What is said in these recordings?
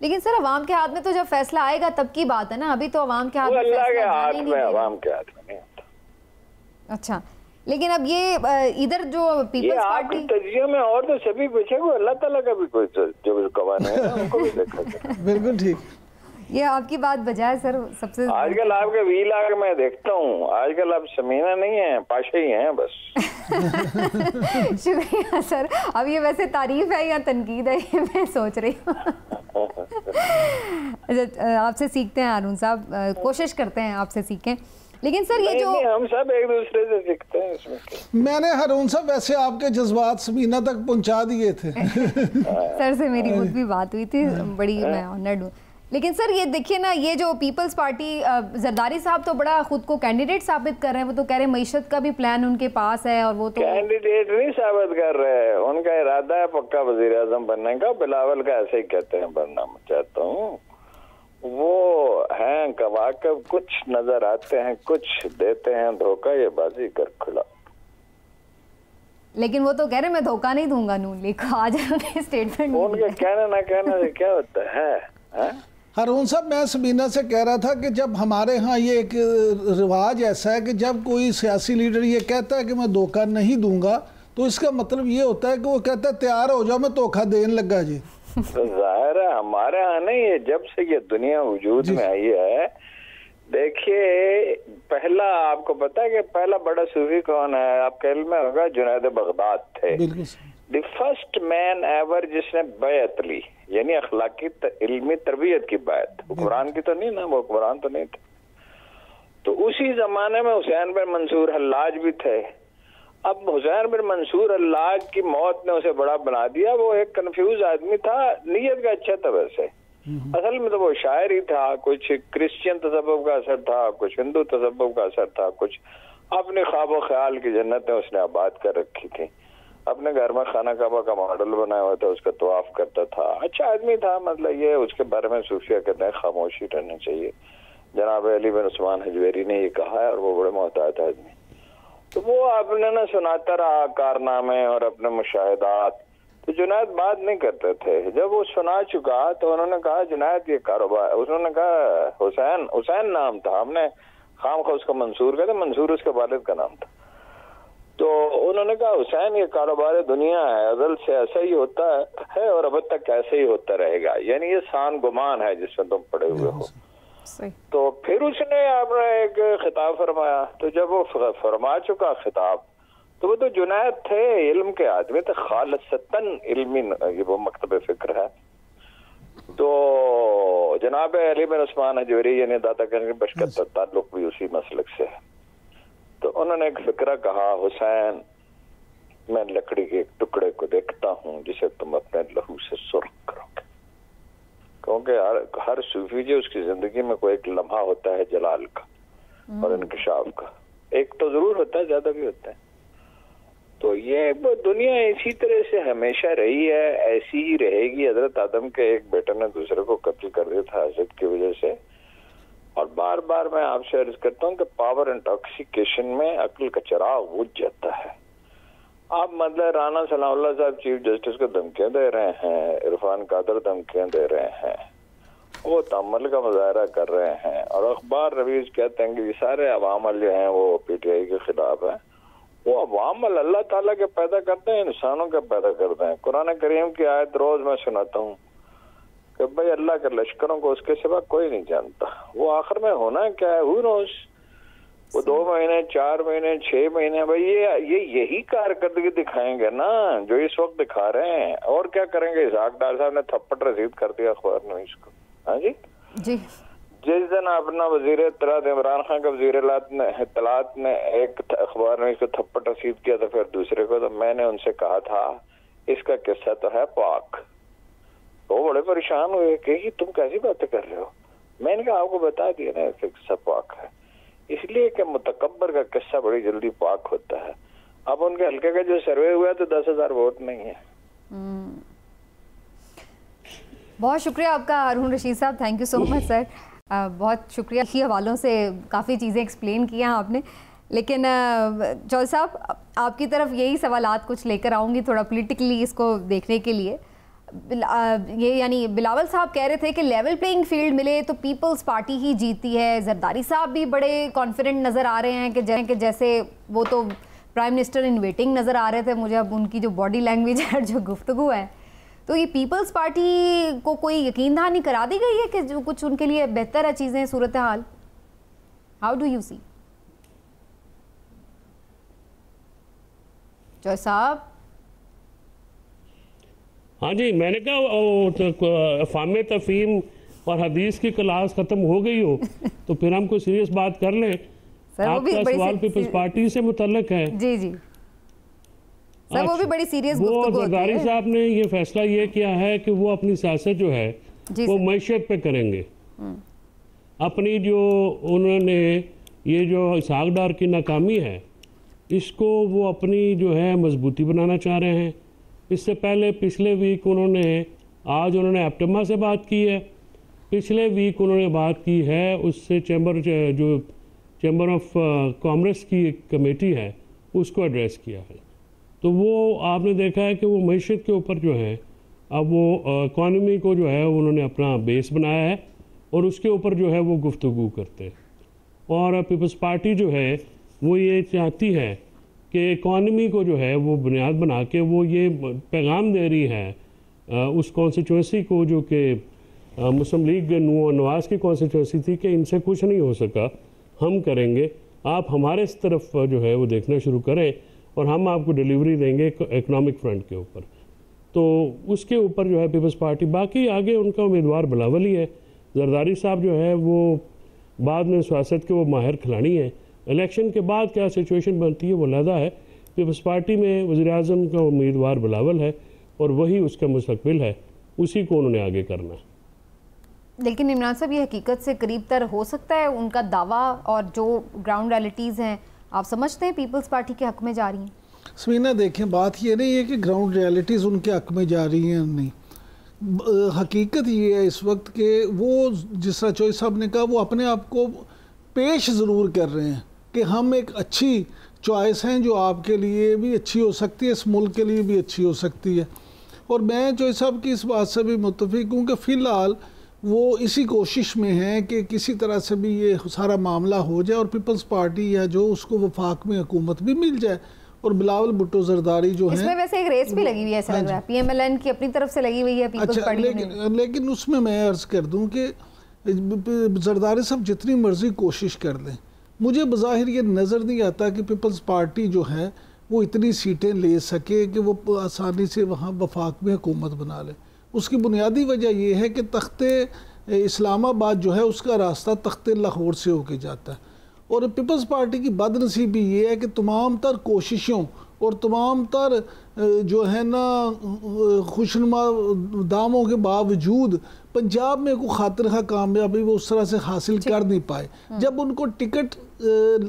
लेकिन सर अवाम के हाथ में तो जब फैसला आएगा तब की बात है ना, अभी तो अवाम के हाथ में अल्लाह के हाथ में, अवाम के हाथ में नहीं होता। अच्छा, लेकिन अब ये इधर जो पीपल्स पार्टी तजिया में और तो सभी बचे को अल्लाह ताला का भी कोई जो कवान है उनको भी देखा बिल्कुल ठीक। ये आपकी बात बजाय सर सबसे आजकल आपके वीलाग में देखता हूँ, आजकल आप समीना नहीं है, पाशा ही हैं बस। शुक्रिया सर। अब ये वैसे तारीफ है या तनकीद है ये मैं सोच रही हूँ। आपसे सीखते हैं हारून साहब, कोशिश करते हैं आपसे सीखें। लेकिन सर ये जो हम सब एक दूसरे से सीखते हैं इसमें। मैंने हारून साहब वैसे आपके जज्बात समीना तक पहुंचा दिए थे। सर से मेरी खुद भी बात हुई थी, बड़ी मैं ऑनर्ड हूँ। लेकिन सर ये देखिए ना, ये जो पीपल्स पार्टी जरदारी साहब तो बड़ा खुद को कैंडिडेट साबित कर रहे हैं। वो तो कह रहे हैं मईशत का भी प्लान उनके पास है, और वो तो कैंडिडेट नहीं साबित कर रहे हैं, उनका इरादा है पक्का वजीर आजम बनने का। बिलावल का ऐसे ही कहते हैं बनना चाहता हूँ। वो हैं कवाकब, कुछ नजर आते हैं, कुछ देते हैं धोखा, ये बाजी कर खुला। लेकिन वो तो कह रहे मैं धोखा नहीं दूंगा नून लीग को। आज स्टेटमेंट उनके कहने ना कहने से क्या होता है? हारून साहब मैं समीना से कह रहा था कि जब हमारे यहाँ ये एक रिवाज ऐसा है कि जब कोई सियासी लीडर ये कहता है कि मैं धोखा नहीं दूंगा, तो इसका मतलब ये होता है कि वो कहता है तैयार हो जाओ मैं धोखा देने लगा जी। तो जाहिर है हमारे यहाँ नहीं है, जब से ये दुनिया वजूद में आई है। देखिए पहला आपको पता है कि पहला बड़ा सूफी कौन है? आपके इल्म में होगा, जुनैद बगदाद थे। द फर्स्ट मैन एवर जिसने बैत ली, यानी अखलाकी इल्मी तरबियत की बैत। कुरान की तो नहीं ना, वो कुरान तो नहीं था। तो उसी जमाने में हुसैन बिन मंसूर हल्लाज भी थे। अब हुसैन बिन मंसूर हल्लाज की मौत ने उसे बड़ा बना दिया। वो एक कंफ्यूज आदमी था, नीयत का अच्छा था वैसे, असल में तो वो शायर ही था। कुछ क्रिश्चियन तसव्वुफ का असर था, कुछ हिंदू तसव्वुफ का असर था, कुछ अपने ख्वाब ख्याल की जन्नतें उसने आबाद कर रखी थी। अपने घर में खाना काबा का मॉडल बनाया हुआ था, उसका तवाफ करता था। अच्छा आदमी था, मतलब ये उसके बारे में सूफिया कहते हैं खामोशी रहनी चाहिए। जनाब अली बिन उस्मान हजवेरी ने ये कहा है, और वो बड़े मोहतात आदमी। तो वो आपने ना सुनाता रहा कारनामे और अपने मुशाहिदात। तो जुनैद बात नहीं करते थे। जब वो सुना चुका तो उन्होंने कहा जुनैद ये कारोबार, उन्होंने कहा हुसैन नाम था, हमने खाम खा उसको मंसूर कहते, मंसूर उसके वालिद का नाम था। तो उन्होंने कहा हुसैन ये कारोबार दुनिया है, अज़ल से ऐसा ही होता है और अब तक ऐसे ही होता रहेगा। यानी ये सान गुमान है जिसमें तुम पड़े हुए हो। तो फिर उसने आपने एक खिताब फरमाया। तो जब वो फरमा चुका खिताब, तो वो तो जुनैद थे, इल्म के आदमी थे, खालिसतन इल्मी वो मकतब फिक्र है। तो जनाब अली बिन उस्मान हजवेरी यानी दाता कहने बशकत ताल्लुक भी उसी मसलक से है। तो उन्होंने एक फिक्रा कहा, हुसैन मैं लकड़ी के एक टुकड़े को देखता हूँ जिसे तुम अपने लहू से सुर्ख करोगे। क्योंकि हर सूफी जो उसकी जिंदगी में कोई एक लम्हा होता है जलाल का और इंकशाफ का, एक तो जरूर होता है, ज्यादा भी होता है। तो ये दुनिया इसी तरह से हमेशा रही है, ऐसी ही रहेगी। हजरत आदम के एक बेटे ने दूसरे को कत्ल कर दिया था हसद की वजह से। और बार बार मैं आपसे अर्ज करता हूँ कि पावर इंटॉक्सिकेशन में अक्ल का चिराग बुझ जाता है। आप मतलब राना सलामुल्लाह साहब चीफ जस्टिस को धमकियां दे रहे हैं, इरफान कादर धमकियां दे रहे हैं, वो तअम्मुल का मुजाहरा कर रहे हैं, और अखबार रवीज कहते हैं कि ये सारे अवामल जो हैं वो पीटीआई के खिलाफ है। वो अवामल अल्लाह ताला के पैदा करते हैं, इंसानों के पैदा करते हैं। कुरान करीम की आयत रोज मैं सुनाता हूँ कि भाई अल्लाह के लश्करों को उसके सिवा कोई नहीं जानता। वो आखिर में होना क्या है, हु नोस। वो 2 महीने, 4 महीने, 6 महीने, भाई ये यही कारकर्दगी दिखाएंगे ना जो इस वक्त दिखा रहे हैं। और क्या करेंगे? इसाक डार साहब ने थप्पड़ रसीद कर दिया अखबार में इसको। हाँ जी जी। जिस दिन अपना वजीर इत्तलात इमरान खान का वजीर इत्तलात ने एक अखबार में इसको थप्पड़ रसीद किया था, फिर दूसरे को, तो मैंने उनसे कहा था इसका किस्सा तो है पाक। वो बड़े परेशान हुए कि तुम कैसी बातें कर रहे हो। मैंने कहा आपको बता दिया ना इसका किस्सा पाक है, इसलिए कि मुतकब्बर का किस्सा बड़ी जल्दी पाक होता है। अब उनके हल्के का जो सर्वे हुआ तो 10,000 वोट नहीं है। बहुत शुक्रिया आपका हारून रशीद साहब, thank you so much sir. बहुत शुक्रिया, इसी हवालों से काफ़ी चीज़ें एक्सप्लेन किया आपने। लेकिन चौधरी साहब आपकी तरफ यही सवालात कुछ लेकर आऊँगी, थोड़ा पॉलिटिकली इसको देखने के लिए। ये यानी बिलावल साहब कह रहे थे कि लेवल प्लेइंग फील्ड मिले तो पीपल्स पार्टी ही जीती है। जरदारी साहब भी बड़े कॉन्फिडेंट नज़र आ रहे हैं कि जैसे वो तो प्राइम मिनिस्टर इन वेटिंग नज़र आ रहे थे मुझे, अब उनकी जो बॉडी लैंग्वेज है, जो गुफ्तगू है, तो ये पीपल्स पार्टी को कोई यकीन दहानी करा दी गई है कि जो कुछ उनके लिए बेहतर है चीज़ें, सूरत हाल? How do you see Joy साहब? हाँ जी, मैंने कहा फामे तफहीम और हदीस की क्लास खत्म हो गई हो तो फिर हम कोई सीरियस बात कर लें। आपका सवाल पीपल्स पार्टी से मुतल्लक है। जी जी सर, वो भी बड़ी सीरियस वो जरदारी साहब ने ये फैसला ये किया है कि वो अपनी सियासत जो है वो मैशत पे करेंगे। अपनी जो उन्होंने ये जो इसहाक डार की नाकामी है इसको वो अपनी जो है मजबूती बनाना चाह रहे हैं। इससे पहले पिछले वीक आज उन्होंने एप्टमा से बात की है, पिछले वीक उन्होंने बात की है उससे चैम्बर ऑफ कॉमर्स की एक कमेटी है उसको एड्रेस किया है। तो वो आपने देखा है कि वो मईशत के ऊपर जो है अब वो इकॉनमी को जो है उन्होंने अपना बेस बनाया है और उसके ऊपर जो है वो गुफ्तगू करते हैं। और पीपल्स पार्टी जो है वो ये चाहती है कि इकॉनमी को जो है वो बुनियाद बना के वो ये पैगाम दे रही है उस कॉन्स्टिट्यूंसी को जो कि मुस्लिम लीग नवाज की कॉन्स्टिट्यूंसी थी कि इनसे कुछ नहीं हो सका, हम करेंगे, आप हमारे इस तरफ जो है वो देखना शुरू करें और हम आपको डिलीवरी देंगे इकोनॉमिक फ्रंट के ऊपर। तो उसके ऊपर जो है पीपल्स पार्टी, बाकी आगे उनका उम्मीदवार बिलावल ही है। जरदारी साहब जो है वो बाद में सियासत के वो माहिर खिलाड़ी हैं। इलेक्शन के बाद क्या सिचुएशन बनती है वो अलहदा है। पीपल्स पार्टी में वज़ीर-ए-आज़म का उम्मीदवार बिलावल है और वही उसका मुस्तकबिल है, उसी को उन्होंने आगे करना है। लेकिन इमरान साहब, ये हकीकत से करीब तर हो सकता है उनका दावा और जो ग्राउंड रियलिटीज़ हैं आप समझते हैं पीपल्स पार्टी के हक़ में जा रही हैं? समीना देखें, बात ये नहीं है कि ग्राउंड रियलिटीज़ उनके हक़ में जा रही हैं, नहीं। हकीकत ये है इस वक्त के वो जिस तरह चौधरी साहब ने कहा वो अपने आप को पेश ज़रूर कर रहे हैं कि हम एक अच्छी चॉइस हैं जो आपके लिए भी अच्छी हो सकती है, इस मुल्क के लिए भी अच्छी हो सकती है। और मैं चौधरी साहब की इस बात से भी मुत्तफ़िक हूँ कि फ़िलहाल वो इसी कोशिश में है कि किसी तरह से भी ये सारा मामला हो जाए और पीपल्स पार्टी या जो उसको वफाक में हुकूमत भी मिल जाए और बिलावल भुट्टो जरदारी जो है, इसमें वैसे एक रेस भी लगी हुई है ऐसा लग रहा है, PMLN की अपनी तरफ से लगी हुई है पीपल्स पार्टी। लेकिन उसमें मैं अर्ज़ कर दूं कि जरदारी साहब जितनी मर्जी कोशिश कर लें, मुझे बज़ाहिर ये नज़र नहीं आता कि पीपल्स पार्टी जो है वो इतनी सीटें ले सके कि वो आसानी से वहाँ वफाक में हुकूमत बना ले। उसकी बुनियादी वजह यह है कि तख्ते इस्लामाबाद जो है उसका रास्ता तख्ते लाहौर से होके जाता है। और पीपल्स पार्टी की बदनसीबी ये है कि तमाम तर कोशिशों और तमाम तर जो है ना खुशनुमा दामों के बावजूद पंजाब में कोई खातिर खा कामयाबी वो उस तरह से हासिल कर नहीं पाए। जब उनको टिकट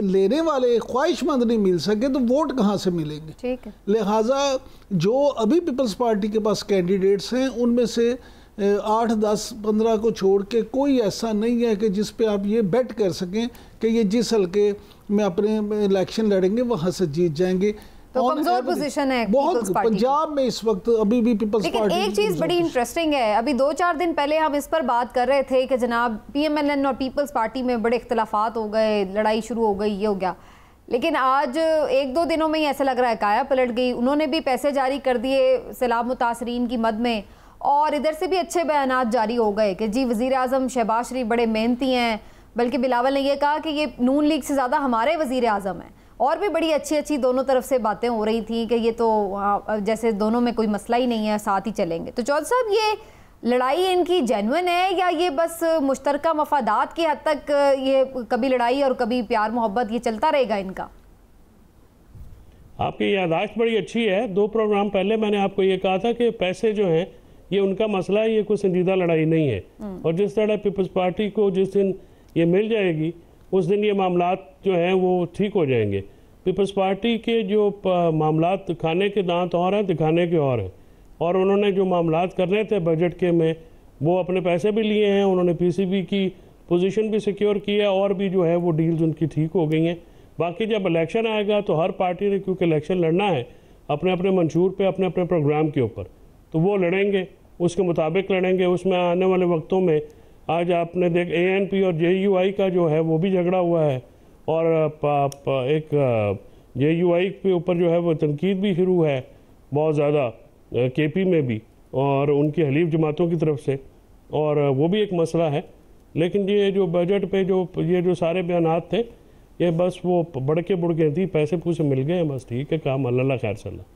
लेने वाले ख्वाहिशमंद नहीं मिल सके तो वोट कहाँ से मिलेंगे? लिहाजा जो अभी पीपल्स पार्टी के पास कैंडिडेट्स हैं उनमें से 8, 10, 15 को छोड़ के कोई ऐसा नहीं है कि जिस पे आप ये बेट कर सकें कि ये जिस हल्के में अपने इलेक्शन लड़ेंगे वहाँ से जीत जाएंगे। तो कमजोर पोजीशन है बहुत पंजाब में इस वक्त अभी भी पीपल्स पार्टी। एक चीज बड़ी इंटरेस्टिंग है, अभी 2-4 दिन पहले हम इस पर बात कर रहे थे कि जनाब PMLN और पीपल्स पार्टी में बड़े इख्तलाफात हो गए, लड़ाई शुरू हो गई, ये हो गया। लेकिन आज 1-2 दिनों में ही ऐसा लग रहा है काया पलट गई। उन्होंने भी पैसे जारी कर दिए सैलाब मुतासरीन की मद में और इधर से भी अच्छे बयानात जारी हो गए कि जी वज़ीर-ए-आज़म शहबाज शरीफ बड़े मेहनती हैं, बल्कि बिलावल ने यह कहा कि ये नून लीग से ज़्यादा हमारे वज़ीर-ए-आज़म हैं। और भी बड़ी अच्छी अच्छी दोनों तरफ से बातें हो रही थी कि ये तो जैसे दोनों में कोई मसला ही नहीं है, साथ ही चलेंगे। तो चौधरी साहब, ये लड़ाई इनकी जेन्युइन है या ये बस मुश्तरका मफादात की हद तक ये कभी लड़ाई और कभी प्यार मोहब्बत ये चलता रहेगा इनका? आपकी याददाश्त बड़ी अच्छी है। 2 प्रोग्राम पहले मैंने आपको ये कहा था कि पैसे जो हैं ये उनका मसला है, ये कोई संजीदा लड़ाई नहीं है। और जिस तरह पीपल्स पार्टी को जिस दिन ये मिल जाएगी उस दिन ये मामलात जो हैं वो ठीक हो जाएंगे। पीपल्स पार्टी के जो मामलात खाने के दांत और हैं, दिखाने के और हैं। और उन्होंने जो मामलात करने थे बजट के में वो अपने पैसे भी लिए हैं, उन्होंने PCB की पोजीशन भी सिक्योर की है और भी जो है वो डील्स उनकी ठीक हो गई हैं। बाकी जब इलेक्शन आएगा तो हर पार्टी ने क्योंकि इलेक्शन लड़ना है अपने अपने मंशूर पे, अपने अपने प्रोग्राम के ऊपर, तो वो लड़ेंगे उसके मुताबिक लड़ेंगे। उसमें आने वाले वक्तों में आज आपने देख ANP और JUI का जो है वो भी झगड़ा हुआ है, और एक JUI के ऊपर जो है वो तनकीद भी शुरू है बहुत ज़्यादा KP में भी, और उनकी हलीफ जमातों की तरफ से, और वो भी एक मसला है। लेकिन ये जो बजट पे ये जो सारे बयानात थे, ये बस वो बड़के बुड़के थी, पैसे पूसे मिल गए हैं, बस ठीक है, काम अल्लाह खैर सल्ला।